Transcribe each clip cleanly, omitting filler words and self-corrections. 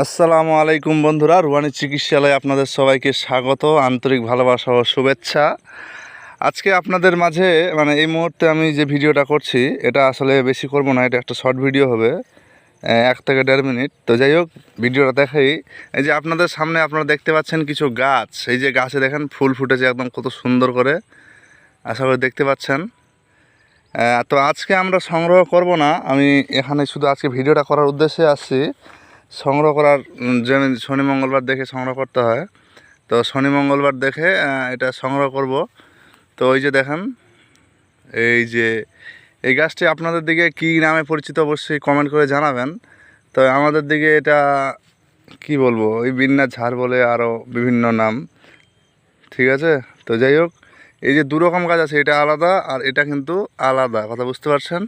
আসসালামু আলাইকুম বন্ধুরা, রুহানি চিকিৎসালয়ে আপনাদের সবাইকে স্বাগত, আন্তরিক ভালোবাসা ও শুভেচ্ছা। আজকে আপনাদের মাঝে এই মুহূর্তে আমি যে ভিডিওটা করছি এটা আসলে বেশি করব না, এটা একটা শর্ট ভিডিও হবে 1 থেকে 1.5 মিনিট। তো যাই হোক, ভিডিওটা দেখাই। এই যে আপনাদের সামনে আপনারা দেখতে পাচ্ছেন কিছু গাছ, এই যে গাছে দেখেন ফুল ফুটেছে একদম কত সুন্দর করে, আশা করি দেখতে পাচ্ছেন। তো আজকে আমরা সংগ্রহ করব না, আমি এখানে শুধু আজকে ভিডিওটা করার উদ্দেশ্যে আসছি। সংগ্রহ করার যেমন শনি মঙ্গলবার দেখে সংগ্রহ করতে হয়, তো শনি মঙ্গলবার দেখে এটা সংগ্রহ করব। তো ওই যে দেখেন, এই গাছটি আপনাদের দিকে কী নামে পরিচিত অবশ্যই কমেন্ট করে জানাবেন। তো আমাদের দিকে এটা কি বলবো, ওই বিন্যাস ঝাড় বলে, আরও বিভিন্ন নাম, ঠিক আছে। তো যাই হোক, এই যে দুরকম গাছ আছে, এটা আলাদা আর এটা কিন্তু আলাদা, কথা বুঝতে পারছেন।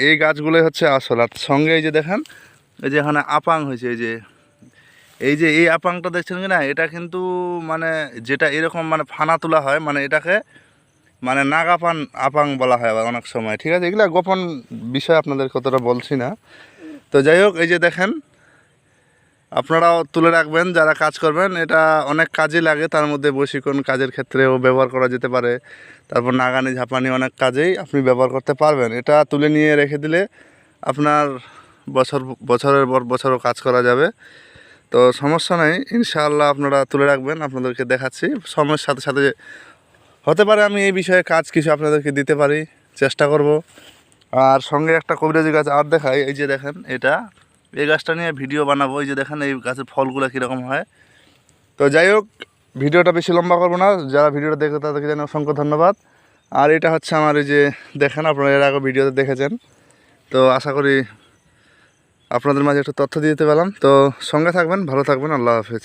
এই গাছগুলোই হচ্ছে আসল। আর সঙ্গে এই যে দেখেন, এই যে এখানে আপাং হয়েছে, এই আপাংটা দেখছেন কি না, এটা কিন্তু যেটা এরকম ফানা তোলা হয়, এটাকে নাগাপান আপাং বলা হয় আবার অনেক সময়, ঠিক আছে। এগুলো গোপন বিষয়, আপনাদের কতটা বলছি না। তো যাই হোক, এই যে দেখেন, আপনারাও তুলে রাখবেন যারা কাজ করবেন, এটা অনেক কাজে লাগে। তার মধ্যে বশীকরণ কাজের ক্ষেত্রেও ব্যবহার করা যেতে পারে, তারপর নাগানি ঝাপানি অনেক কাজেই আপনি ব্যবহার করতে পারবেন। এটা তুলে নিয়ে রেখে দিলে আপনার বছরের পর বছরও কাজ করা যাবে। তো সমস্যা নেই, ইনশাআল্লাহ আপনারা তুলে রাখবেন, আপনাদেরকে দেখাচ্ছি। সময়ের সাথে সাথে হতে পারে আমি এই বিষয়ে কাজ কিছু আপনাদেরকে দিতে পারি, চেষ্টা করব। আর সঙ্গে একটা কবিরাজি গাছ আর দেখাই, এই যে দেখেন, এই গাছটা নিয়ে ভিডিও বানাবো। এই যে দেখেন, এই গাছের ফলগুলো কীরকম হয়। তো যাই হোক, ভিডিওটা বেশি লম্বা করবো না, যারা ভিডিওটা দেখে তাদেরকে জানাই অসংখ্য ধন্যবাদ। আর এটা হচ্ছে আমার, এই যে দেখেন, আপনারা এর আগে ভিডিওতে দেখেছেন। তো আশা করি আপনাদের মাঝে একটু তথ্য দিতে পেলাম। তো সঙ্গে থাকবেন, ভালো থাকবেন, আল্লাহ হাফেজ।